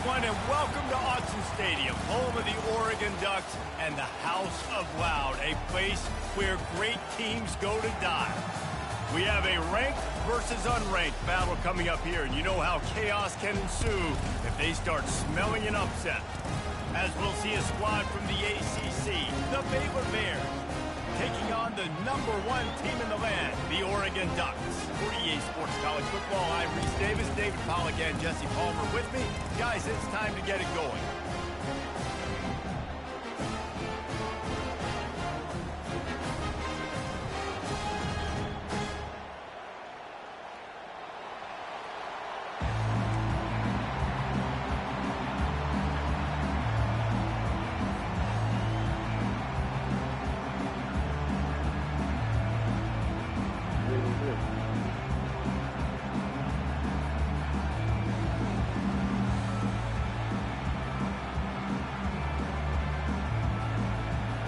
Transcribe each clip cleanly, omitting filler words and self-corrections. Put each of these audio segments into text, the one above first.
everyone, and welcome to Autzen Stadium, home of the Oregon Ducks and the House of Loud, a place where great teams go to die. We have a ranked versus unranked battle coming up here, and you know how chaos can ensue if they start smelling an upset. As we'll see a squad from the ACC, the Baylor Bears, taking on the #1 team in the land, the Oregon Ducks. For EA Sports College Football, I'm Reese Davis, David Pollack, and Jesse Palmer with me. Guys, it's time to get it going.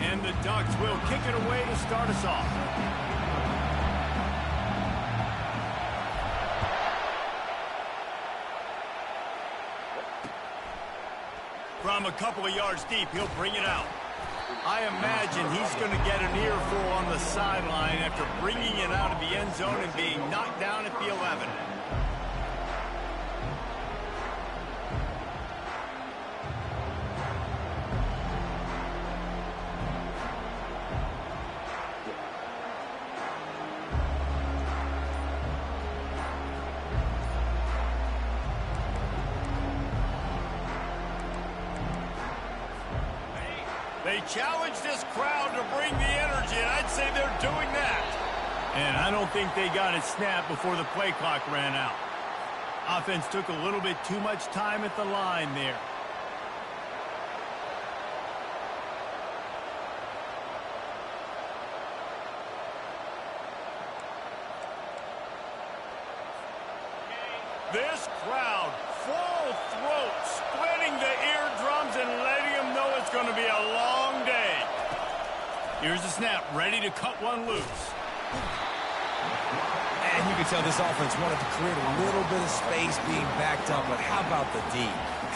And the Ducks will kick it away to start us off. From a couple of yards deep, he'll bring it out. I imagine he's going to get an earful on the sideline after bringing it out of the end zone and being knocked down at the 11. They challenge this crowd to bring the energy, and I'd say they're doing that. And I don't think they got it snapped before the play clock ran out. Offense took a little bit too much time at the line there. This crowd, full throat, splitting the eardrums and letting them know it's going to be a long day. Here's the snap, ready to cut one loose. And you can tell this offense wanted to create a little bit of space being backed up, but how about the D?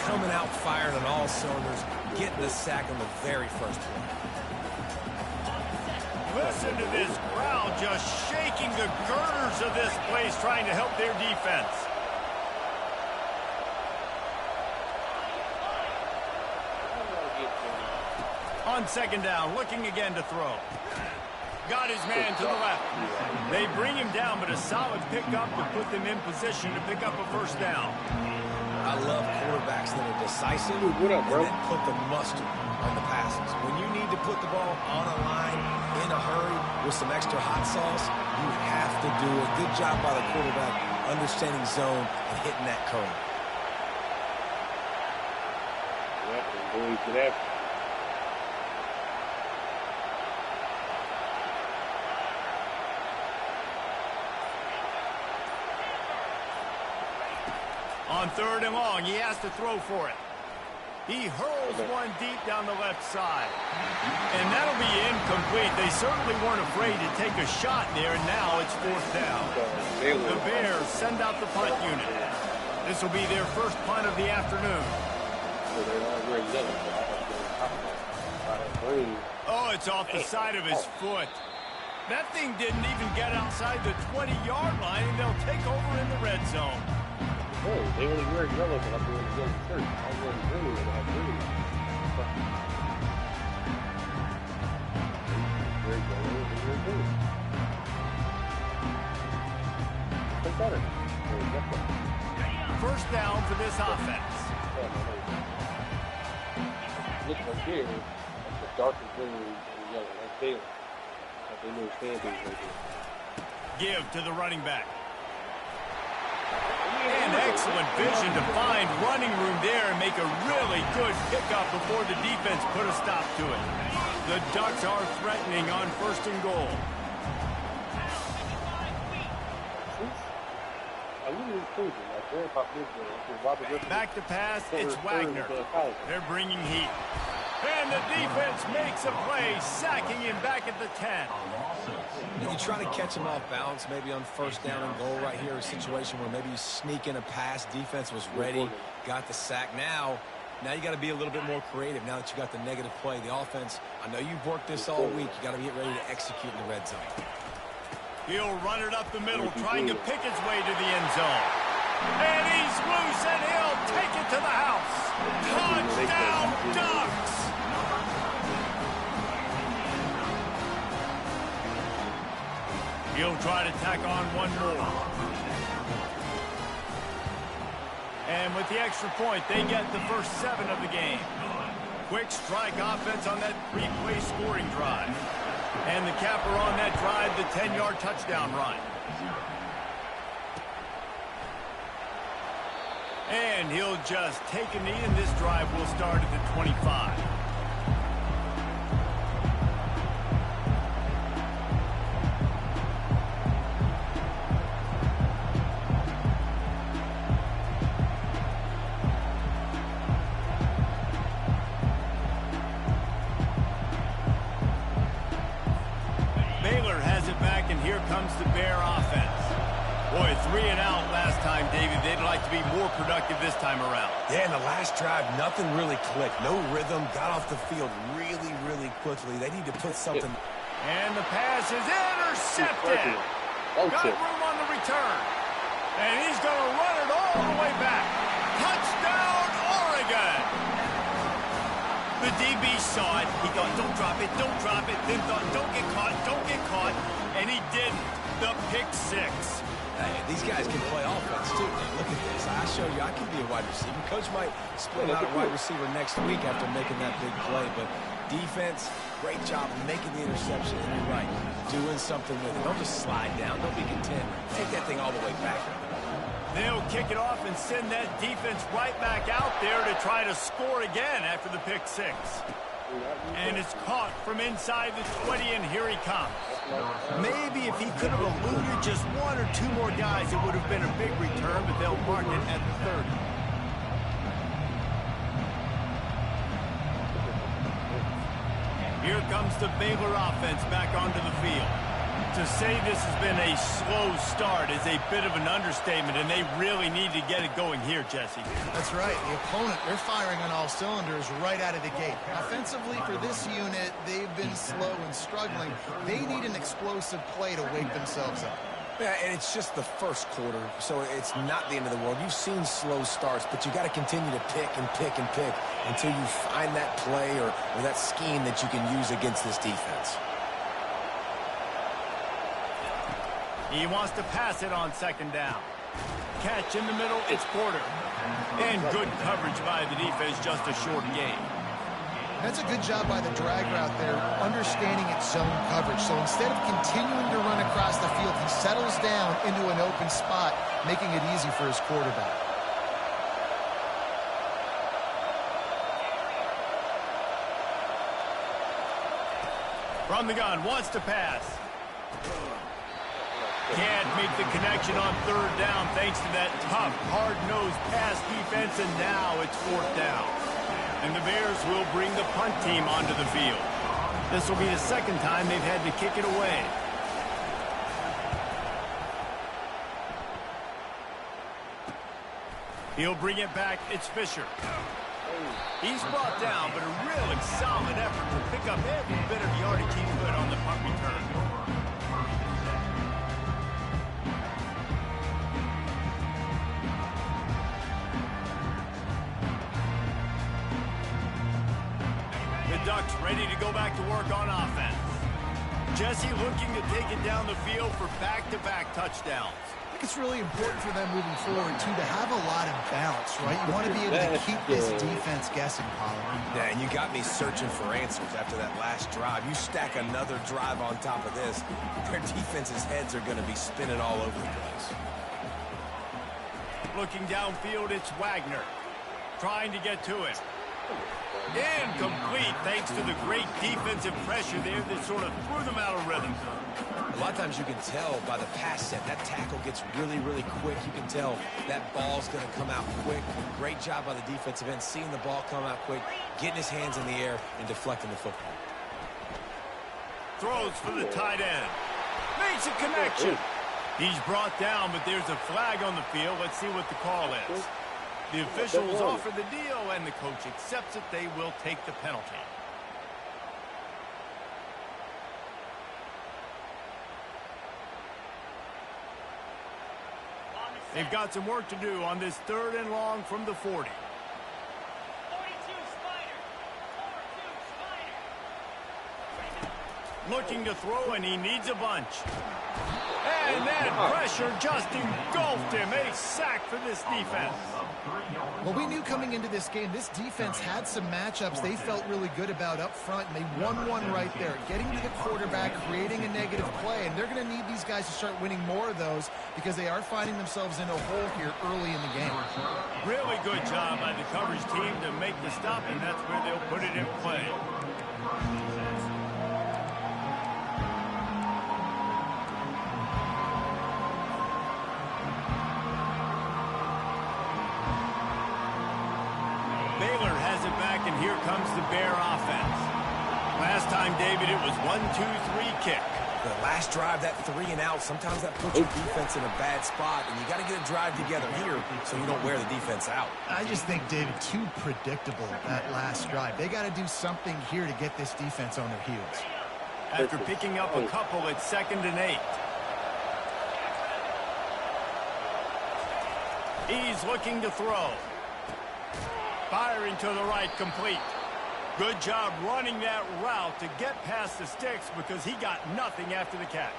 Coming out firing on all cylinders, getting the sack on the very first play. Listen to this crowd just shaking the girders of this place, trying to help their defense. On second down, looking again to throw. Got his man to the left. They bring him down, but a solid pickup to put them in position to pick up a first down. I love quarterbacks that are decisive and then put the mustard on the passes. When you need to put the ball on a line in a hurry with some extra hot sauce, you have to do a good job by the quarterback understanding zone and hitting that curve. On third and long, he has to throw for it. He hurls one deep down the left side. And that'll be incomplete. They certainly weren't afraid to take a shot there, and now it's fourth down. The Bears send out the punt unit. This will be their first punt of the afternoon. Oh, it's off the side of his foot. That thing didn't even get outside the 20-yard line, and they'll take over in the red zone. Oh, they only wear yellow, but I'm wearing yellow shirt. I'm wearing green, and I'm green. Wear yellow, and wear green. What's better? First down for this offense. Look right here, that's the darker green and yellow. That's Baylor. Like they know standings right there. Give to the running back. And excellent vision to find running room there and make a really good pickup before the defense put a stop to it. The Ducks are threatening on first and goal. Back to pass, it's Wagner. They're bringing heat. And the defense makes a play, sacking him back at the 10. And you try to catch him off balance, maybe on first down and goal right here, a situation where maybe you sneak in a pass. Defense was ready, got the sack. Now you got to be a little bit more creative now that you got the negative play. The offense, I know you've worked this all week. You got to get ready to execute in the red zone. He'll run it up the middle, trying to pick his way to the end zone. And he's loose, and he'll take it to the house. Touchdown, Ducks! He'll try to tack on one more. And with the extra point, they get the first 7 of the game. Quick strike offense on that 3-play scoring drive. And the capper on that drive, the 10-yard touchdown run. And he'll just take a knee, and this drive will start at the 25. Baylor has it back, and here comes the Bear offense. Boy, 3 and out last time, David. They'd like to be more productive this time around. Yeah, in the last drive, nothing really clicked. No rhythm, got off the field really, really quickly. They need to put something. And the pass is intercepted. Got room on the return. And he's going to run it all the way back. Touchdown, Oregon. The DB saw it. He thought, don't drop it, don't drop it. Then thought, don't get caught, don't get caught. And he didn't. The pick 6. Hey, these guys can play offense, too. Look at this. I show you I can be a wide receiver. Coach might split out a wide receiver next week after making that big play. But defense, great job making the interception. And you're right, doing something with it. Don't just slide down. Don't be content. Take that thing all the way back. They'll kick it off and send that defense right back out there to try to score again after the pick 6. And it's caught from inside the 20, and here he comes. Maybe if he could have eluded just 1 or 2 more guys, it would have been a big return, but they'll mark it at the 30. Here comes the Baylor offense back onto the field. To say this has been a slow start is a bit of an understatement, and they really need to get it going here, Jesse. That's right. The opponent, they're firing on all cylinders right out of the gate. Offensively, for this unit, they've been slow and struggling. They need an explosive play to wake themselves up. Yeah, and it's just the first quarter, so it's not the end of the world. You've seen slow starts, but you got to continue to pick and pick and pick until you find that play or that scheme that you can use against this defense. He wants to pass it on 2nd down. Catch in the middle, it's Porter. And good coverage by the defense, just a short gain. That's a good job by the drag route there, understanding its zone coverage. So instead of continuing to run across the field, he settles down into an open spot, making it easy for his quarterback. From the gun, wants to pass. Can't make the connection on 3rd down thanks to that tough, hard-nosed pass defense, and now it's 4th down. And the Bears will bring the punt team onto the field. This will be the 2nd time they've had to kick it away. He'll bring it back. It's Fisher. He's brought down, but a really solid effort to pick up every bit of yardage he could on the punt return. Ducks ready to go back to work on offense. Jesse looking to take it down the field for back-to-back touchdowns. I think it's really important for them moving forward, too, to have a lot of balance, right? You want to be able to keep this defense guessing, Pollard. Yeah, and you got me searching for answers after that last drive. You stack another drive on top of this, their defense's heads are going to be spinning all over the place. Looking downfield, it's Wagner. Trying to get to it. Incomplete thanks to the great defensive pressure there that sort of threw them out of rhythm. A lot of times you can tell by the pass set, that tackle gets really, really quick. You can tell that ball's going to come out quick. Great job by the defensive end, seeing the ball come out quick, getting his hands in the air, and deflecting the football. Throws for the tight end. Makes a connection. He's brought down, but there's a flag on the field. Let's see what the call is. The officials offer the deal, and the coach accepts it. They will take the penalty. They've got some work to do on this 3rd and long from the 40. Looking to throw, and he needs a bunch. And that pressure just engulfed him. A sack for this defense. Well, we knew coming into this game, this defense had some matchups they felt really good about up front, and they won one right there. Getting to the quarterback, creating a negative play, and they're going to need these guys to start winning more of those because they are finding themselves in a hole here early in the game. Really good job by the coverage team to make the stop, and that's where they'll put it in play. Baylor has it back, and here comes the Bear offense. Last time, David, it was 1-2-3 kick. The last drive, that 3 and out, sometimes that puts your defense in a bad spot, and you got to get a drive together here so you don't wear the defense out. I just think, David, too predictable that last drive. They got to do something here to get this defense on their heels. After picking up a couple, it's 2nd and 8. He's looking to throw. Firing to the right, complete. Good job running that route to get past the sticks because he got nothing after the catch.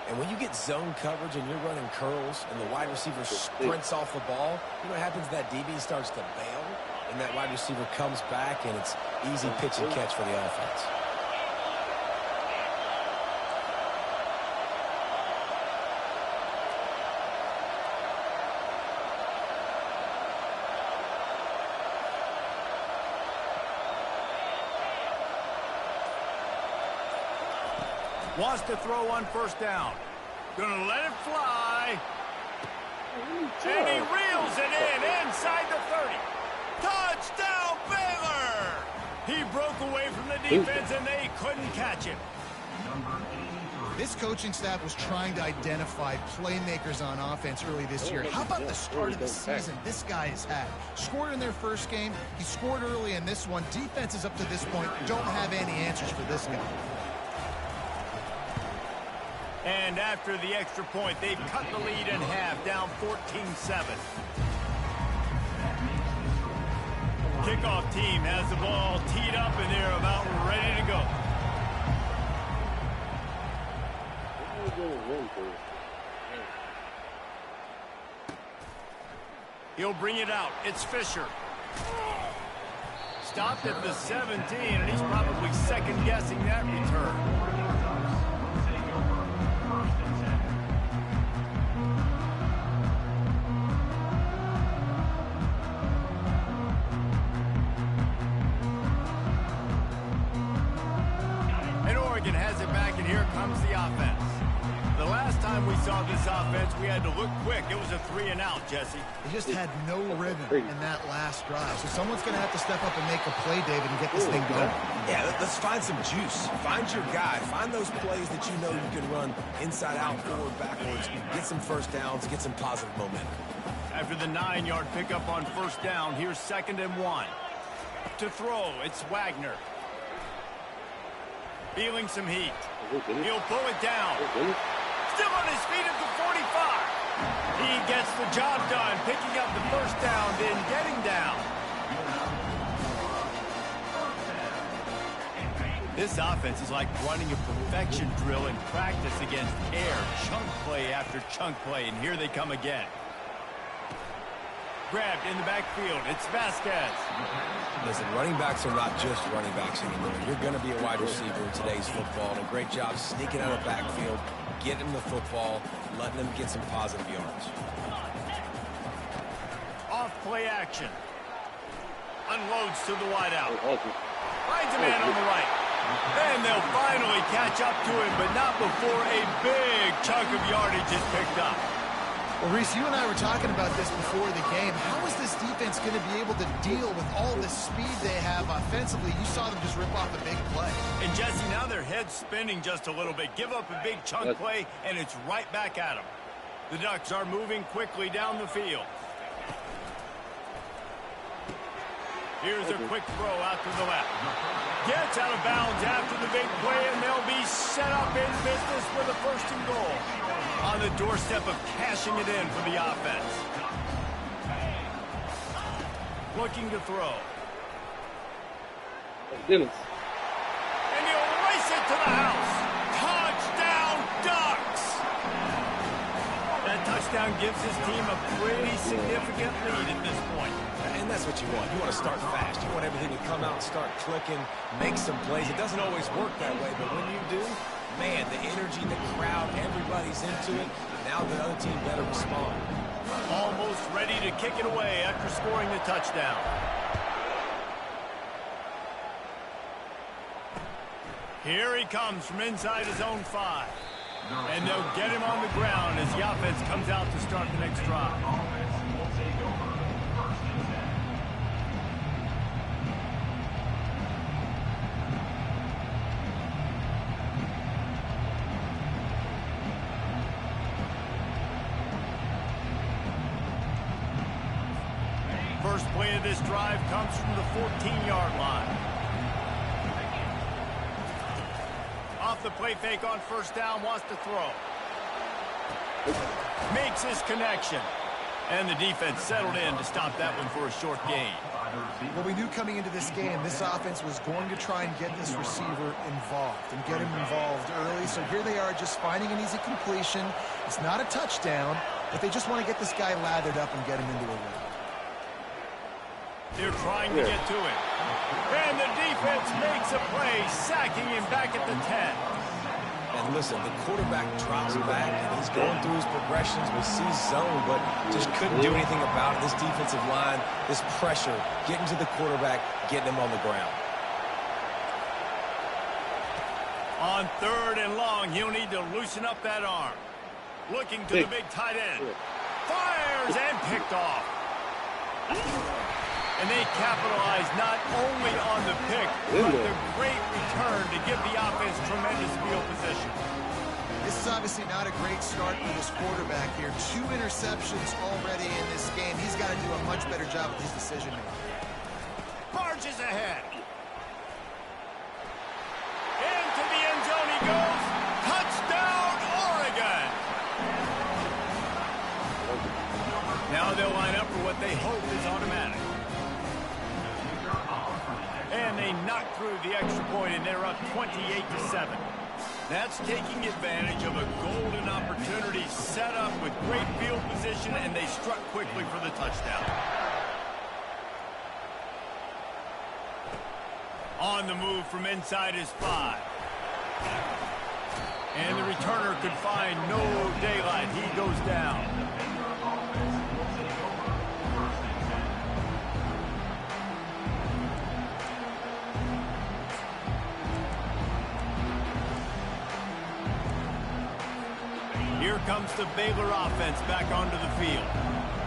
And when you get zone coverage and you're running curls and the wide receiver sprints off the ball, you know what happens? That DB starts to bail, and that wide receiver comes back, and it's easy pitch and catch for the offense. Wants to throw on 1st down. Gonna let it fly. And he reels it in inside the 30. Touchdown, Baylor! He broke away from the defense, and they couldn't catch him. This coaching staff was trying to identify playmakers on offense early this year. How about the start of the season this guy has had? Scored in their first game. He scored early in this one. Defenses up to this point don't have any answers for this guy. And after the extra point, they've cut the lead in half, down 14-7. Kickoff team has the ball teed up, and they're about ready to go. He'll bring it out. It's Fisher. Stopped at the 17, and he's probably second-guessing that return. Has it back, and here comes the offense. The last time we saw this offense, we had to look quick. It was a 3 and out, Jesse. They just had no rhythm in that last drive. So someone's going to have to step up and make a play, David, and get this thing going. Yeah, let's find some juice. Find your guy. Find those plays that you know you can run inside out, forward, backwards. Get some 1st downs. Get some positive momentum. After the 9-yard pickup on 1st down, here's 2nd and 1. To throw, it's Wagner. Feeling some heat. He'll pull it down. Still on his feet at the 45. He gets the job done, picking up the 1st down, then getting down. This offense is like running a perfection drill in practice against air. Chunk play after chunk play, and here they come again. Grabbed in the backfield. It's Vasquez. Listen, running backs are not just running backs anymore. You're going to be a wide receiver in today's football. And a great job sneaking out of the backfield, getting them the football, letting them get some positive yards. Off play action. Unloads to the wideout. Finds a man on the right. And they'll finally catch up to him, but not before a big chunk of yardage is picked up. Well, Reese, you and I were talking about this before the game. How is this defense going to be able to deal with all the speed they have offensively? You saw them just rip off a big play. And, Jesse, now their head's spinning just a little bit. Give up a big chunk play, and it's right back at them. The Ducks are moving quickly down the field. Here's a quick throw out to the left. Gets out of bounds after the big play, and they'll be set up in business with a 1st and goal. On the doorstep of cashing it in for the offense. Looking to throw. Dennis. And he'll race it to the house. Touchdown, Ducks! That touchdown gives his team a pretty significant lead at this point. And that's what you want. You want to start fast. You want everything to come out and start clicking, make some plays. It doesn't always work that way, but when you do, man, the energy, the crowd, everybody's into it. Now the other team better respond. Almost ready to kick it away after scoring the touchdown. Here he comes from inside his own 5. And they'll get him on the ground as the offense comes out to start the next drive. First play of this drive comes from the 14-yard line. Off the play fake on 1st down, wants to throw. Makes his connection. And the defense settled in to stop that one for a short gain. Well, we knew coming into this game, this offense was going to try and get this receiver involved and get him involved early. So here they are just finding an easy completion. It's not a touchdown, but they just want to get this guy lathered up and get him into a run. They're trying to get to it. And the defense makes a play, sacking him back at the 10. And listen, the quarterback drops back, and he's going through his progressions. We see zone, but just couldn't do anything about it. This defensive line, this pressure, getting to the quarterback, getting him on the ground. On 3rd and long, he'll need to loosen up that arm. Looking to the big tight end. Fires and picked off. And they capitalize not only on the pick, but the great return to give the offense tremendous field position. This is obviously not a great start for this quarterback here. 2 interceptions already in this game. He's got to do a much better job with his decision-making. Barges ahead. Into the end zone he goes. Touchdown, Oregon! Now they'll line up for what they hope is automatic. And they knock through the extra point, and they're up 28-7. That's taking advantage of a golden opportunity set up with great field position, and they struck quickly for the touchdown. On the move from inside his 5. And the returner could find no daylight. He goes down. Here comes the Baylor offense back onto the field.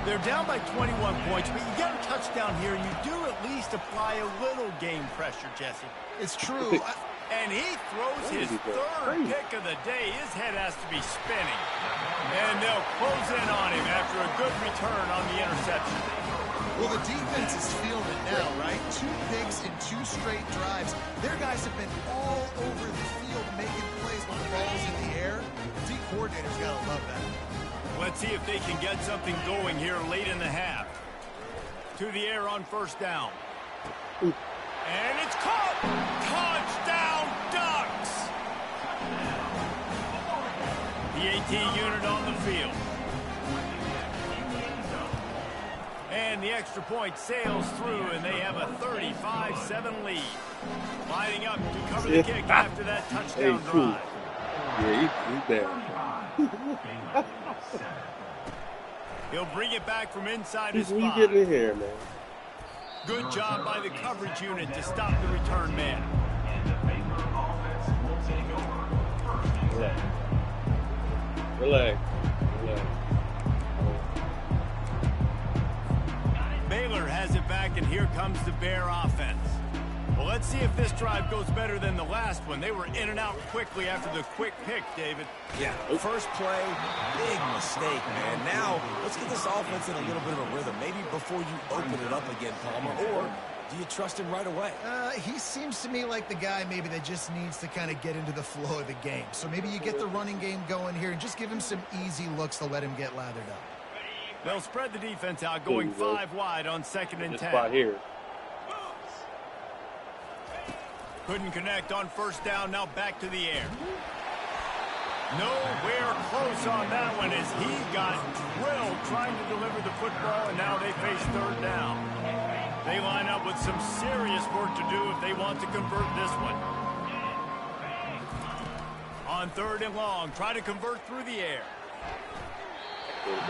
They're down by 21 points, but you get a touchdown here, and you do at least apply a little game pressure, Jesse. It's true. And he throws his 3rd pick of the day. His head has to be spinning. And they'll close in on him after a good return on the interception. Well, the defense is feeling it now, right? 2 picks in 2 straight drives. Their guys have been all over the field making plays when the ball's in the air. The D coordinator's got to love that. Let's see if they can get something going here late in the half. To the air on 1st down. And it's caught! Touchdown, Ducks! The 18 unit on the field. And the extra point sails through, and they have a 35-7 lead. Lining up to cover the kick after that touchdown drive. Yeah, he's bad. He'll bring it back from inside his 5. He's getting in here, man. Good job by the coverage unit to stop the return man. Relax. Relax. Relax. Baylor has it back, and here comes the Bear offense. Well, let's see if this drive goes better than the last one. They were in and out quickly after the quick pick, David. Yeah, first play, big mistake, man. Now, let's get this offense in a little bit of a rhythm. Maybe before you open it up again, Palmer, or do you trust him right away? He seems to me like the guy maybe that just needs to kind of get into the flow of the game. So maybe you get the running game going here and just give him some easy looks to let him get lathered up. They'll spread the defense out, going 5 wide on 2nd and 10. Spot here. Couldn't connect on 1st down, now back to the air. Nowhere close on that one as he got drilled trying to deliver the football, and now they face 3rd down. They line up with some serious work to do if they want to convert this one. On 3rd and long, try to convert through the air.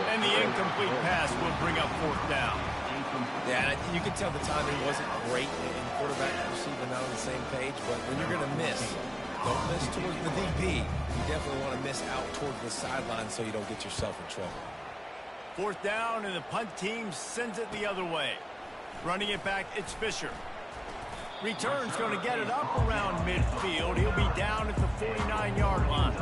And the incomplete pass will bring up 4th down. Yeah, and you can tell the timing wasn't great in quarterback and receiver not on the same page, but when you're going to miss, don't miss towards the DB. You definitely want to miss out towards the sideline so you don't get yourself in trouble. 4th down, and the punt team sends it the other way. Running it back, it's Fisher. Return's going to get it up around midfield. He'll be down at the 49-yard line.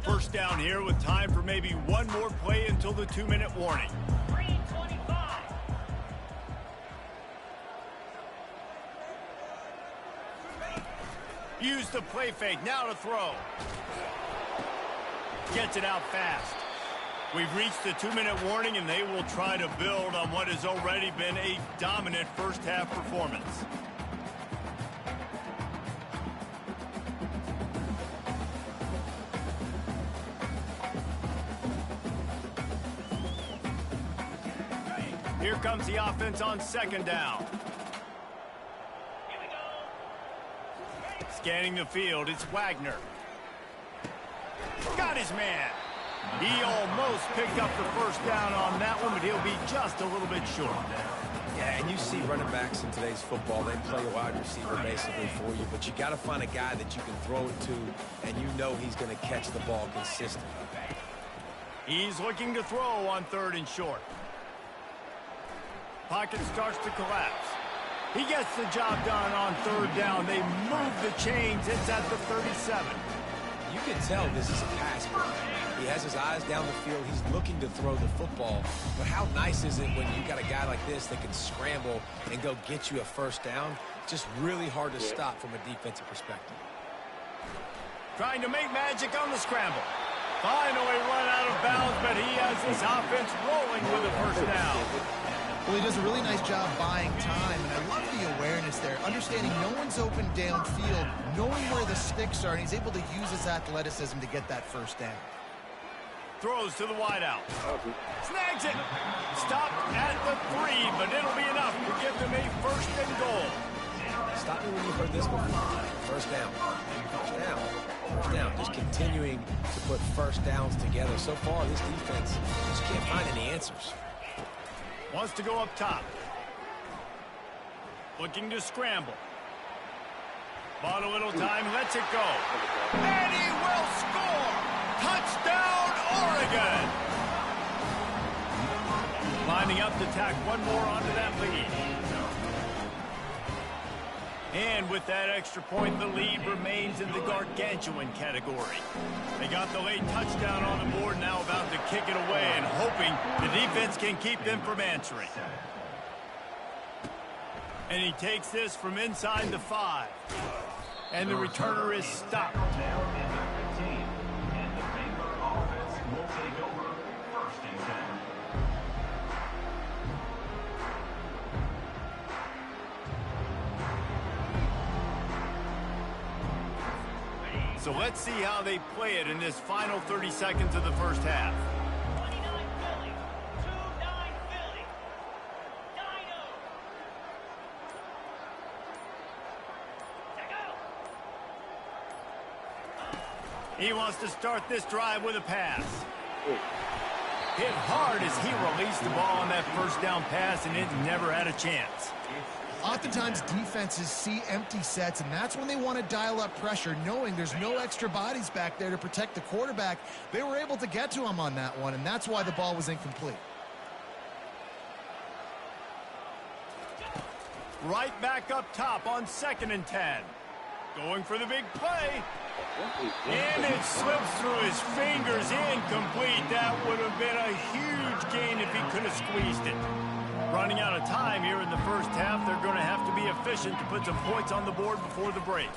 First down here with time for maybe one more play until the 2-minute warning. Use the play fake, now to throw. Gets it out fast. We've reached the 2-minute warning, and they will try to build on what has already been a dominant first-half performance. Here comes the offense on 2nd down. Scanning the field, it's Wagner. Got his man. He almost picked up the 1st down on that one, but he'll be just a little bit short. Yeah, and you see running backs in today's football, they play a wide receiver basically for you, but you got to find a guy that you can throw it to, and you know he's going to catch the ball consistently. He's looking to throw on 3rd and short. Pocket starts to collapse. He gets the job done on 3rd down. They move the chains. It's at the 37. You can tell this is a pass play. He has his eyes down the field. He's looking to throw the football. But how nice is it when you got a guy like this that can scramble and go get you a 1st down? Just really hard to stop from a defensive perspective. Trying to make magic on the scramble. Finally run out of bounds, but he has his offense rolling with a 1st down. Well, he does a really nice job buying time, and I love the awareness there, understanding no one's open downfield, knowing where the sticks are, and he's able to use his athleticism to get that 1st down. Throws to the wideout. Snags it. Stopped at the 3, but it'll be enough to give them a 1st and goal. Stop me when you've heard this before. 1st down. 1st down. 1st down. Just continuing to put 1st downs together. So far, this defense just can't find any answers. Wants to go up top. Looking to scramble. Bought a little time, lets it go. And he will score! Touchdown, Oregon! Lining up to tack one more onto that lead. And with that extra point, the lead remains in the gargantuan category. They got the late touchdown on the board, now about to kick it away and hoping the defense can keep them from answering. And he takes this from inside the 5. And the returner is stopped. So let's see how they play it in this final 30 seconds of the first half. 29 Philly, 2-9 Philly. Dino. He wants to start this drive with a pass. Hit hard as he released the ball on that 1st down pass, and it never had a chance. Oftentimes, defenses see empty sets, and that's when they want to dial up pressure, knowing there's no extra bodies back there to protect the quarterback. They were able to get to him on that one, and that's why the ball was incomplete. Right back up top on 2nd and 10. Going for the big play. And it slips through his fingers, incomplete. That would have been a huge gain if he could have squeezed it. Running out of time here in the first half, they're going to have to be efficient to put some points on the board before the break.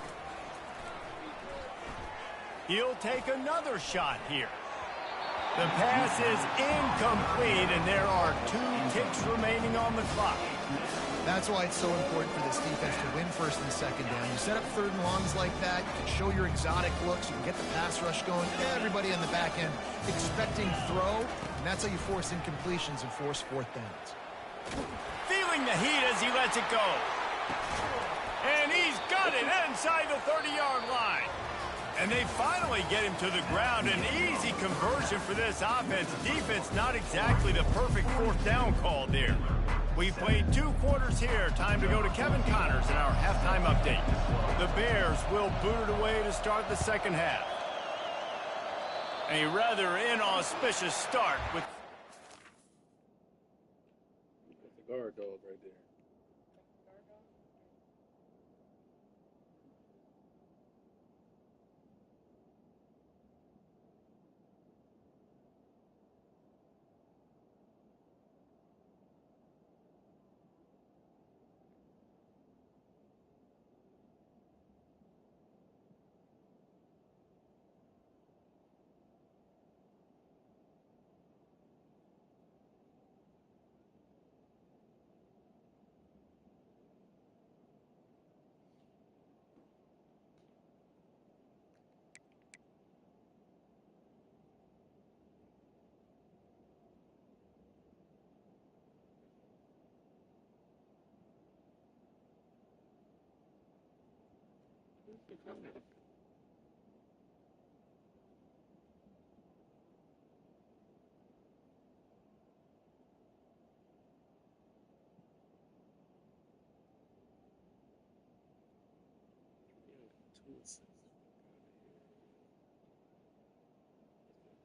He'll take another shot here. The pass is incomplete, and there are 2 ticks remaining on the clock. That's why it's so important for this defense to win 1st and 2nd down. You set up 3rd and longs like that, you can show your exotic looks, you can get the pass rush going, everybody on the back end expecting throw, and that's how you force incompletions and force 4th downs. Feeling the heat as he lets it go. And he's got it inside the 30-yard line. And they finally get him to the ground. An easy conversion for this offense. Defense not exactly the perfect 4th down call there. We played 2 quarters here. Time to go to Kevin Connors in our halftime update. The Bears will boot it away to start the 2nd half. A rather inauspicious start with... That's a guard dog right there.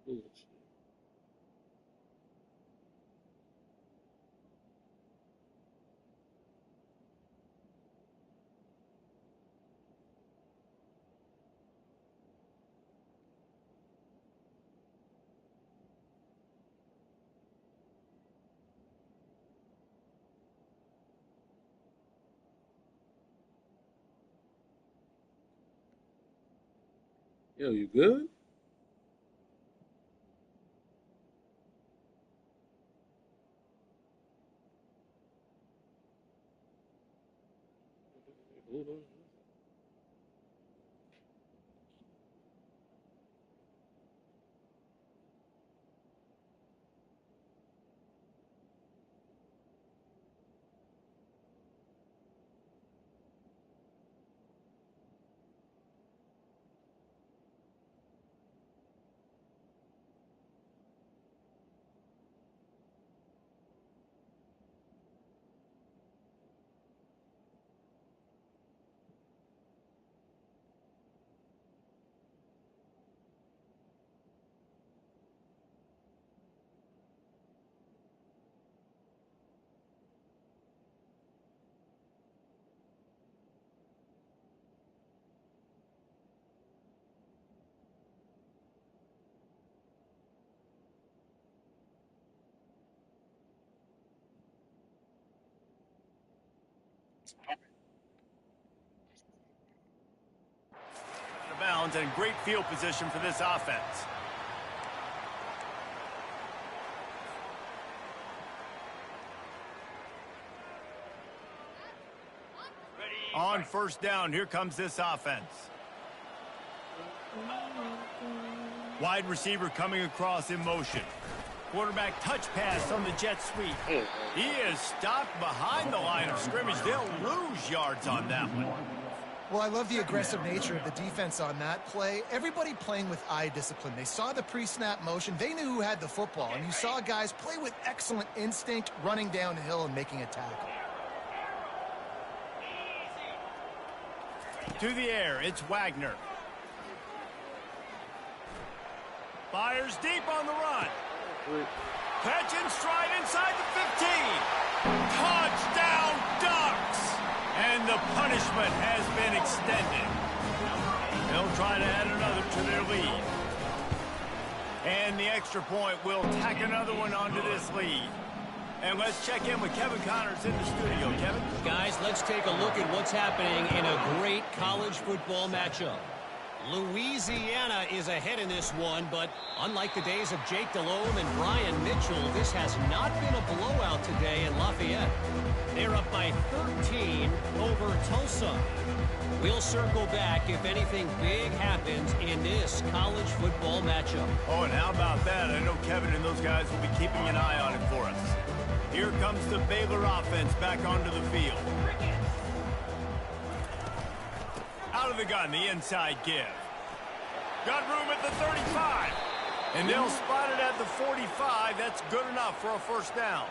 Bullshit. Yo, you good? Hold on. Out of bounds and great field position for this offense. On 1st down, here comes this offense. Wide receiver coming across in motion. Quarterback touch pass on the jet sweep. He is stopped behind the line of scrimmage. They'll lose yards on that one. Well, I love the aggressive nature of the defense on that play. Everybody playing with eye discipline. They saw the pre-snap motion. They knew who had the football. And you saw guys play with excellent instinct, running downhill and making a tackle. To the air, it's Wagner. Fires deep on the run. Catch and stride inside the 15. Touchdown Ducks! And the punishment has been extended. They'll try to add another to their lead. And the extra point will tack another one onto this lead. And let's check in with Kevin Connors in the studio. Kevin? Guys, let's take a look at what's happening in a great college football matchup. Louisiana is ahead in this one, but unlike the days of Jake Delhomme and Brian Mitchell, this has not been a blowout today in Lafayette. They're up by 13 over Tulsa. We'll circle back if anything big happens in this college football matchup. Oh, and how about that? I know Kevin and those guys will be keeping an eye on it for us. Here comes the Baylor offense back onto the field. Out of the gun, the inside give. Got room at the 35. And they'll spot it at the 45. That's good enough for a first down.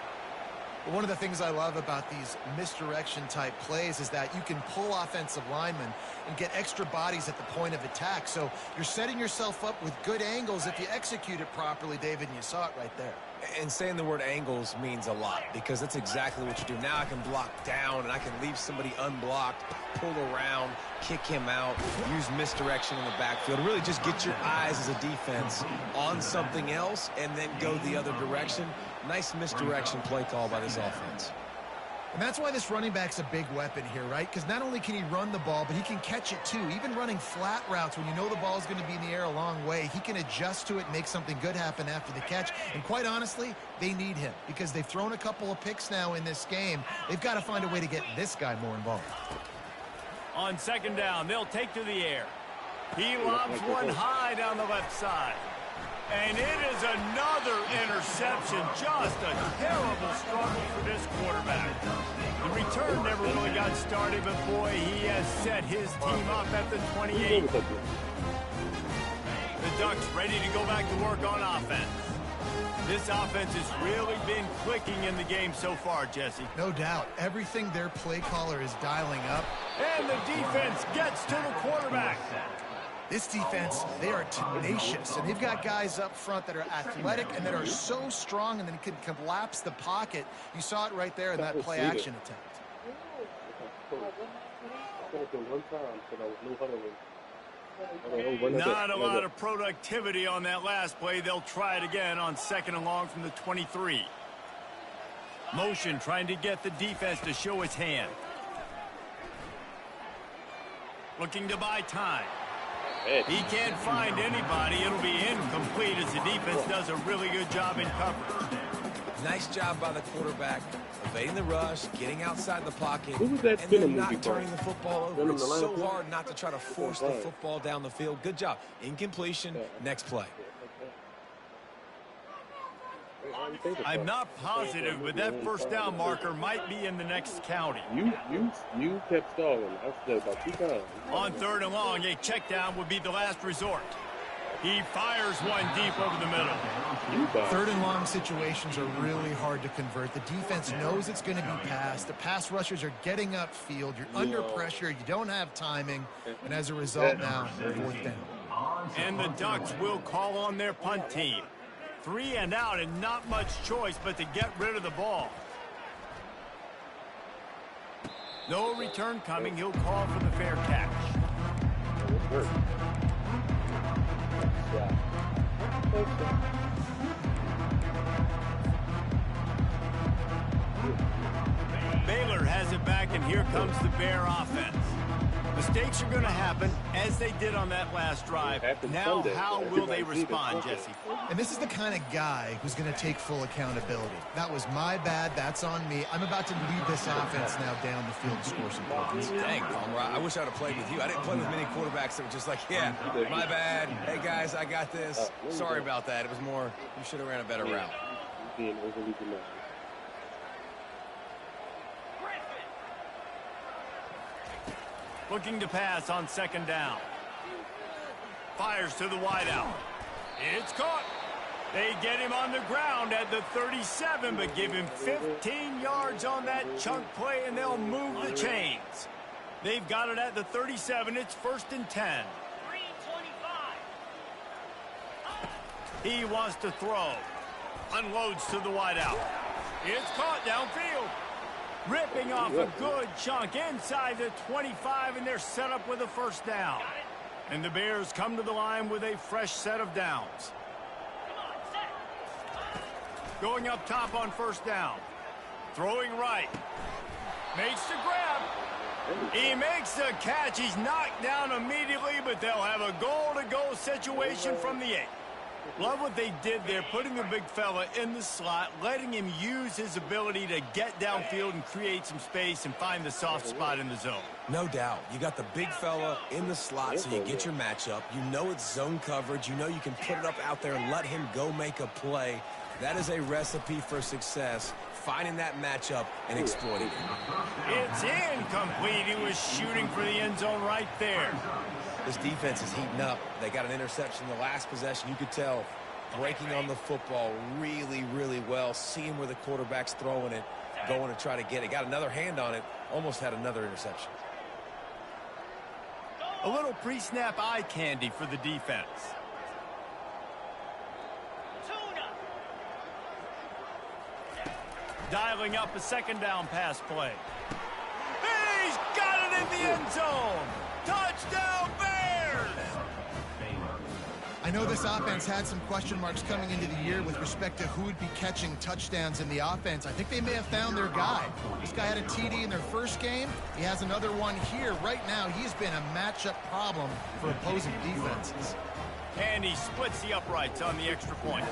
One of the things I love about these misdirection type plays is that you can pull offensive linemen and get extra bodies at the point of attack. So you're setting yourself up with good angles if you execute it properly, David, and you saw it right there. And saying the word angles means a lot because that's exactly what you do. Now I can block down and I can leave somebody unblocked, pull around, kick him out, use misdirection in the backfield. Really just get your eyes as a defense on something else and then go the other direction. Nice misdirection play call by this offense. And that's why this running back's a big weapon here, right? Because not only can he run the ball, but he can catch it too. Even running flat routes when you know the ball's going to be in the air a long way, he can adjust to it and make something good happen after the catch. And quite honestly, they need him because they've thrown a couple of picks now in this game. They've got to find a way to get this guy more involved. On second down, they'll take to the air. He lobs one high down the left side. And it is another interception. Just a terrible struggle for this quarterback. The return never really got started, but boy, he has set his team up at the 28. The Ducks ready to go back to work on offense. This offense has really been clicking in the game so far, Jesse. No doubt. Everything their play caller is dialing up. And the defense gets to the quarterback. This defense, they are tenacious, and they've got guys up front that are athletic and that are so strong and then can collapse the pocket. You saw it right there in that play action attempt. Not a lot of productivity on that last play. They'll try it again on second and long from the 23. Motion trying to get the defense to show its hand. Looking to buy time. He can't find anybody. It'll be incomplete as the defense does a really good job in coverage. Nice job by the quarterback, evading the rush, getting outside the pocket, Who was that and film then not movie turning from? the football over. Film It's the line so of film? hard not to try to force the football down the field. Good job. Incompletion, next play. I'm not positive, but that first down marker might be in the next county. You kept stalling. I said about 2 times. On third and long, a check down would be the last resort. He fires one deep over the middle. Third and long situations are really hard to convert. The defense knows it's going to be passed. The pass rushers are getting upfield. You're under pressure. You don't have timing. And as a result now, fourth down. And the Ducks will call on their punt team. 3 and out and not much choice but to get rid of the ball. No return coming. He'll call for the fair catch. Baylor has it back, and here comes the Bear offense. Mistakes are going to happen, as they did on that last drive. Now, how will they respond, Jesse? And this is the kind of guy who's going to take full accountability. That was my bad. That's on me. I'm about to lead this offense now down the field to score some points. Dang, Palmer, I wish I'd have played with you. I didn't play with many quarterbacks that were just like, yeah, my bad. Hey, guys, I got this. Sorry about that. It was more, you should have ran a better route. Being overly dramatic. Looking to pass on second down. Fires to the wideout. It's caught. They get him on the ground at the 37, but give him 15 yards on that chunk play, and they'll move the chains. They've got it at the 37. It's 1st and 10. 3:25. He wants to throw. Unloads to the wideout. It's caught downfield. Ripping off a good chunk inside the 25, and they're set up with a 1st down. And the Bears come to the line with a fresh set of downs. Come on, set. Going up top on 1st down. Throwing right. Makes the grab. He makes the catch. He's knocked down immediately, but they'll have a goal-to-go situation from the 8. Love what they did there, putting the big fella in the slot, letting him use his ability to get downfield and create some space and find the soft spot in the zone. No doubt. You got the big fella in the slot, so you get your matchup. You know it's zone coverage. You know you can put it up out there and let him go make a play. That is a recipe for success, finding that matchup and exploiting it. It's incomplete. He was shooting for the end zone right there. This defense is heating up. They got an interception in the last possession. You could tell breaking on the football really, really well, seeing where the quarterback's throwing it, going to try to get it. Got another hand on it, almost had another interception. A little pre-snap eye candy for the defense. Tuna. Dialing up a 2nd down pass play. He's got it in the end zone. Touchdown, Bears! I know this offense had some question marks coming into the year with respect to who would be catching touchdowns in the offense. I think they may have found their guy. This guy had a TD in their first game. He has another one here. Right now, he's been a matchup problem for opposing defenses. And he splits the uprights on the extra point.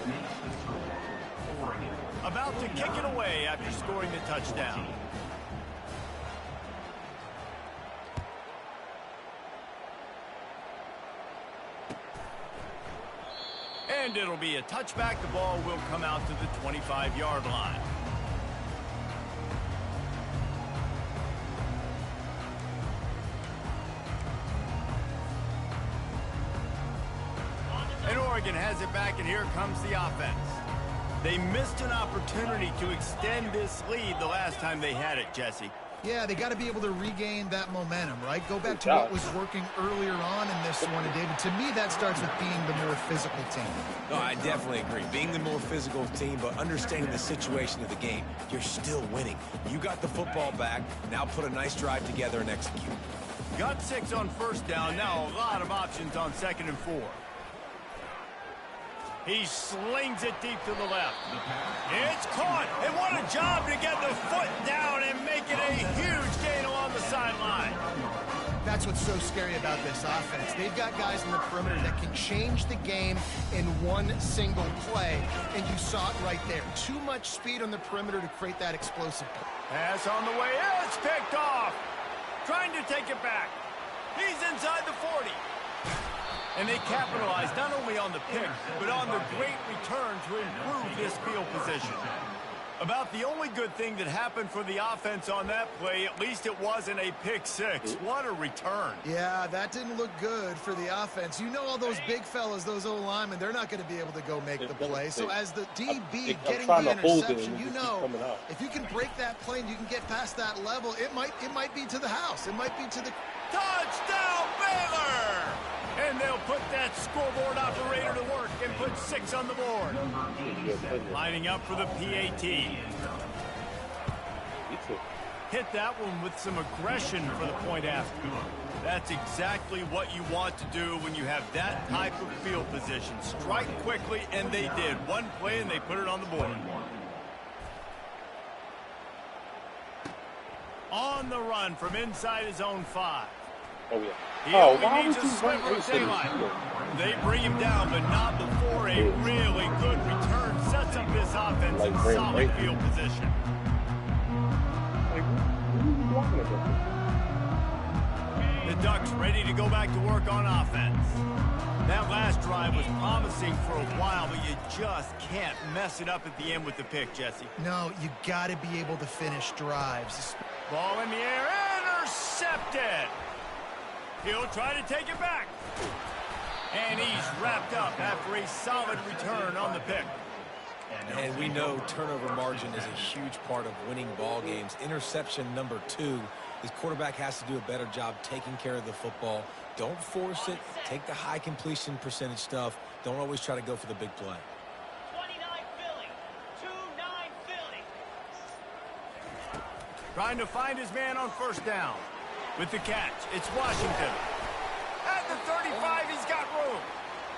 About to kick it away after scoring the touchdown. And it'll be a touchback. The ball will come out to the 25-yard line. And Oregon has it back, and here comes the offense. They missed an opportunity to extend this lead the last time they had it, Jesse. Yeah, they got to be able to regain that momentum, right? Go back to what was working earlier on in this one, and David, to me, that starts with being the more physical team. No, I definitely agree. Being the more physical team, but understanding the situation of the game. You're still winning. You got the football back. Now put a nice drive together and execute. Got 6 on 1st down. Now a lot of options on 2nd and 4. He slings it deep to the left. It's caught. And what a job to get the foot down and make it a huge gain along the sideline. That's what's so scary about this offense. They've got guys in the perimeter that can change the game in one single play. And you saw it right there. Too much speed on the perimeter to create that explosive play. Pass on the way. It's picked off. Trying to take it back. He's inside the 40. And they capitalized not only on the pick, but on the great return to improve this field position. About the only good thing that happened for the offense on that play, at least it wasn't a pick 6. What a return. Yeah, that didn't look good for the offense. You know all those big fellas, those O-linemen, they're not going to be able to go make the play. So as the DB getting the interception, you know, if you can break that play and you can get past that level, it might be to the house. It might be to the... Touchdown, Baylor! And they'll put that scoreboard operator to work and put 6 on the board. Lining up for the PAT. Hit that one with some aggression for the point after. That's exactly what you want to do when you have that type of field position. Strike quickly, and they did. One play, and they put it on the board. On the run from inside his own 5. Oh, yeah. He only needs a sliver of daylight. They bring him down, but not before a really good return sets up this offense in solid field position. The Ducks ready to go back to work on offense. That last drive was promising for a while, but you just can't mess it up at the end with the pick, Jesse. No, you got to be able to finish drives. Ball in the air, intercepted. He'll try to take it back. And he's wrapped up after a solid return on the pick. And we know turnover margin is a huge part of winning ball games. Interception number 2 His quarterback has to do a better job taking care of the football. Don't force it. Take the high completion percentage stuff. Don't always try to go for the big play. 29 Philly. 2-9 Philly. Trying to find his man on first down. With the catch, it's Washington. At the 35, he's got room.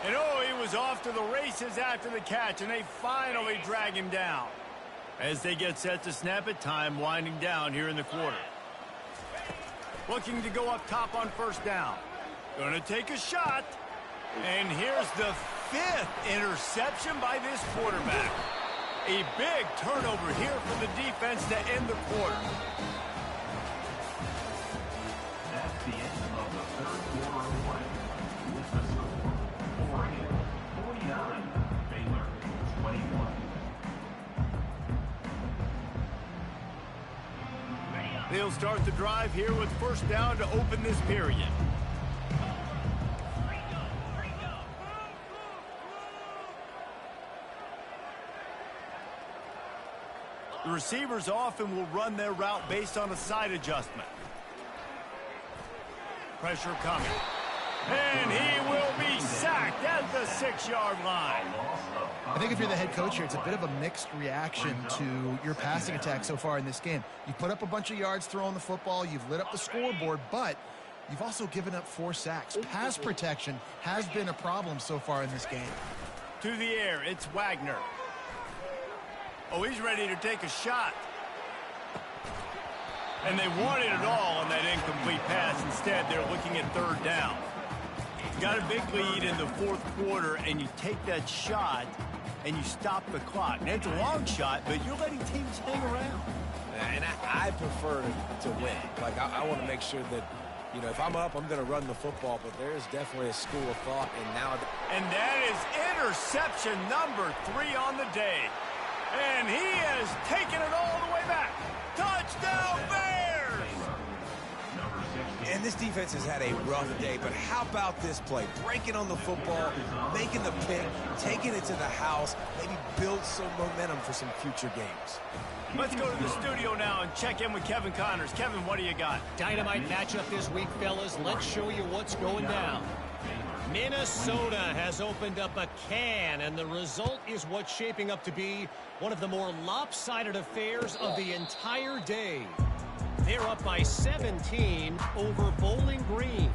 And oh, he was off to the races after the catch, and they finally drag him down. As they get set to snap it, time winding down here in the quarter. Looking to go up top on first down. Going to take a shot. And here's the 5th interception by this quarterback. A big turnover here for the defense to end the quarter. That's the end of the third quarter of play. With the score, Oregon 49, Baylor 21. They'll start the drive here with first down to open this period. The receivers often will run their route based on a side adjustment. Pressure coming. And he will be sacked at the 6-yard line. I think if you're the head coach here, it's a bit of a mixed reaction to your passing attack so far in this game. You've put up a bunch of yards throwing the football. You've lit up the scoreboard, but you've also given up 4 sacks. Pass protection has been a problem so far in this game. To the air, it's Wagner. Oh, he's ready to take a shot. And they wanted it all on that incomplete pass. Instead, they're looking at third down. Got a big lead in the fourth quarter, and you take that shot, and you stop the clock. Now, it's a long shot, but you're letting teams hang around. And I prefer to win. Like, I want to make sure that, you know, if I'm up, I'm going to run the football, but there's definitely a school of thought, and now... And that is interception number 3 on the day. And he has taken it all the way back. Touchdown, Bears! And this defense has had a rough day, but how about this play? Breaking on the football, making the pick, taking it to the house, maybe build some momentum for some future games. Let's go to the studio now and check in with Kevin Connors. Kevin, what do you got? Dynamite matchup this week, fellas. Let's show you what's going down. Minnesota has opened up a can, and the result is what's shaping up to be one of the more lopsided affairs of the entire day. They're up by 17 over Bowling Green.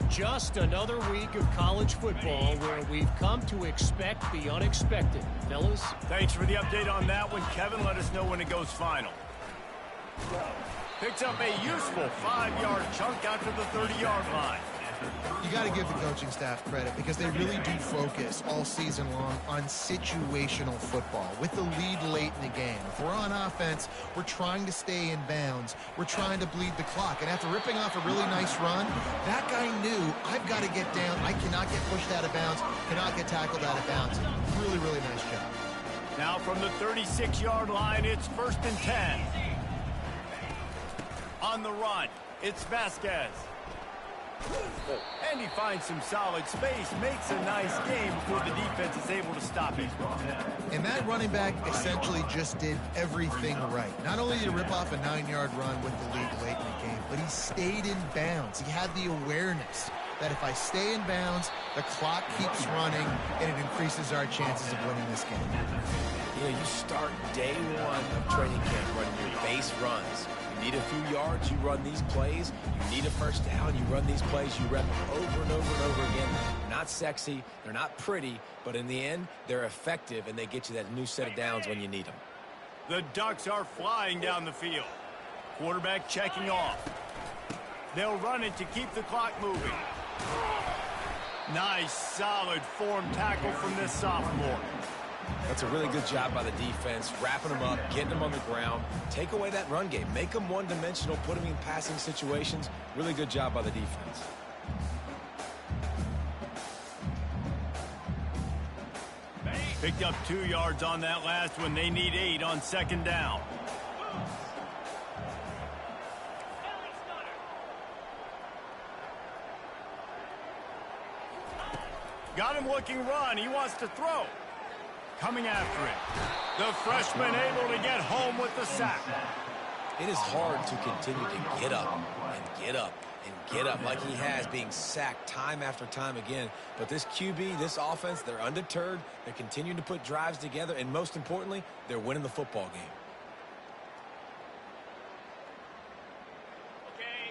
Just another week of college football where we've come to expect the unexpected. Fellas? Thanks for the update on that one, Kevin. Let us know when it goes final. Picks up a useful 5-yard chunk out to the 30-yard line. You got to give the coaching staff credit because they really do focus all season long on situational football with the lead late in the game. If we're on offense, we're trying to stay in bounds. We're trying to bleed the clock. And after ripping off a really nice run, that guy knew, I've got to get down. I cannot get pushed out of bounds, cannot get tackled out of bounds. Really, really nice job. Now from the 36-yard line, it's 1st and 10. On the run, it's Vasquez. And he finds some solid space, makes a nice game before the defense is able to stop him. And that running back essentially just did everything right. Not only did he rip off a 9-yard run with the lead late in the game, but he stayed in bounds. He had the awareness that if I stay in bounds, the clock keeps running, and it increases our chances of winning this game. You know, you start day 1 of training camp running your base runs. You need a few yards, you run these plays. You need a first down, you run these plays. You rep them over and over and over again. They're not sexy, they're not pretty, but in the end, they're effective, and they get you that new set of downs when you need them. The Ducks are flying down the field. Quarterback checking off. They'll run it to keep the clock moving. Nice, solid form tackle from this sophomore. That's a really good job by the defense, wrapping them up, getting them on the ground. Take away that run game. Make them one-dimensional, put them in passing situations. Really good job by the defense. Picked up 2 yards on that last one. They need 8 on 2nd down. Got him looking run. He wants to throw. Coming after it. The freshman able to get home with the sack. It is hard to continue to get up and get up and get up like he has, being sacked time after time again. But this QB, this offense, they're undeterred. They're continuing to put drives together, and most importantly, they're winning the football game.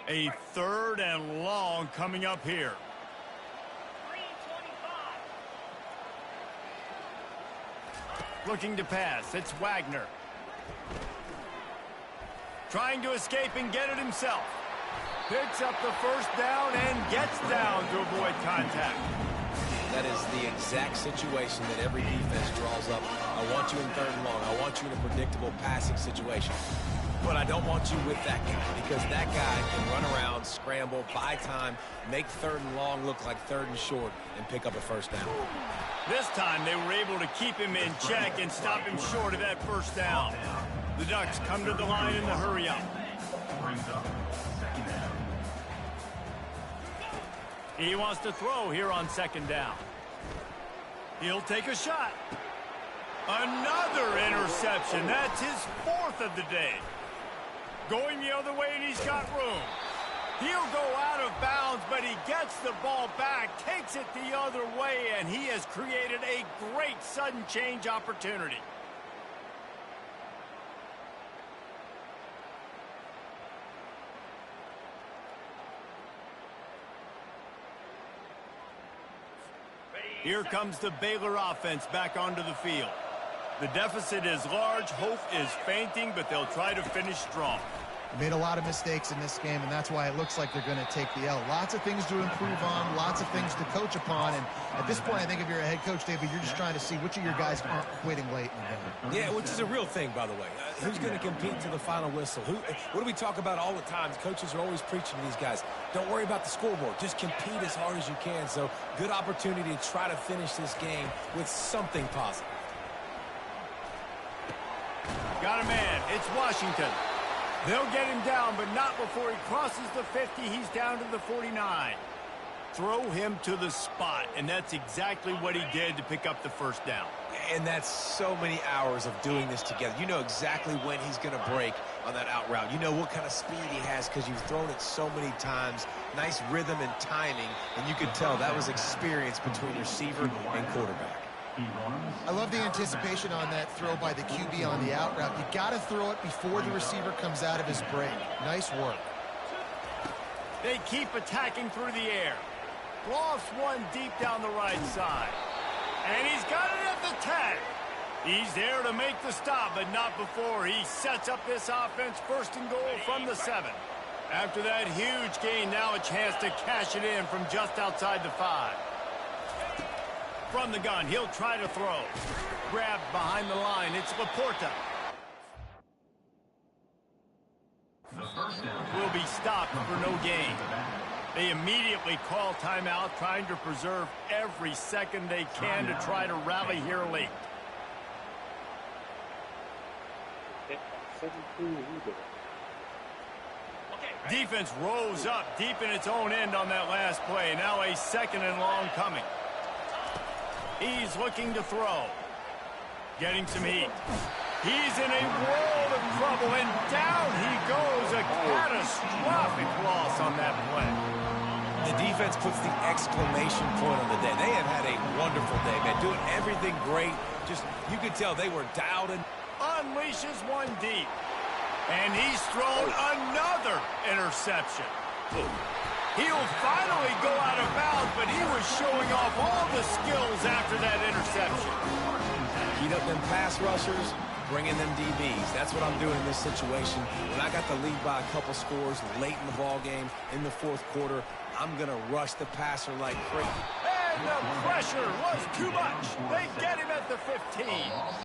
A 3rd and long coming up here. 3:25. Looking to pass. It's Wagner. Trying to escape and get it himself. Picks up the first down and gets down to avoid contact. That is the exact situation that every defense draws up. I want you in 3rd and long. I want you in a predictable passing situation. But I don't want you with that guy, because that guy can run around, scramble, buy time, make 3rd and long look like 3rd and short, and pick up a first down. This time they were able to keep him in check and stop him short of that first down. The Ducks come to the line in the hurry up. Brings up 2nd down. He wants to throw here on 2nd down. He'll take a shot. Another interception. That's his 4th of the day. Going the other way, and he's got room. He'll go out of bounds, but he gets the ball back, takes it the other way, and he has created a great sudden change opportunity. Here comes the Baylor offense back onto the field. The deficit is large, hope is fainting, but they'll try to finish strong. They made a lot of mistakes in this game, and that's why it looks like they're going to take the L. Lots of things to improve on, lots of things to coach upon, and at this point, I think if you're a head coach, David, you're just trying to see which of your guys aren't quitting late in the game. Yeah, which is a real thing, by the way. Who's going to compete to the final whistle? What do we talk about all the time? Coaches are always preaching to these guys. Don't worry about the scoreboard. Just compete as hard as you can. So, good opportunity to try to finish this game with something positive. Got a man. It's Washington. They'll get him down, but not before he crosses the 50. He's down to the 49. Throw him to the spot, and that's exactly what he did to pick up the first down. And that's so many hours of doing this together. You know exactly when he's going to break on that out route. You know what kind of speed he has because you've thrown it so many times. Nice rhythm and timing, and you could tell that was experience between receiver and quarterback. I love the anticipation on that throw by the QB on the out route. You got to throw it before the receiver comes out of his break. Nice work. They keep attacking through the air. Lofts one deep down the right side. And he's got it at the 10. He's there to make the stop, but not before he sets up this offense 1st and goal from the 7. After that huge gain, now a chance to cash it in from just outside the 5. From the gun, he'll try to throw. Grabbed behind the line, it's Laporta. Will be stopped for no gain. They immediately call timeout, trying to preserve every second they can to try to rally here late. Defense rose up deep in its own end on that last play. Now a 2nd and long coming. He's looking to throw. Getting some heat. He's in a world of trouble, and down he goes. A catastrophic loss on that play. The defense puts the exclamation point on the day. They have had a wonderful day, man. Doing everything great. Just, you could tell they were dialed in. Unleashes one deep. And he's thrown another interception. He'll finally go out of bounds, but he was showing off all the skills after that interception. Heat up them pass rushers, bring in them DBs. That's what I'm doing in this situation. When I got the lead by a couple scores late in the ball game, in the 4th quarter, I'm going to rush the passer like crazy. And the pressure was too much. They get him at the 15.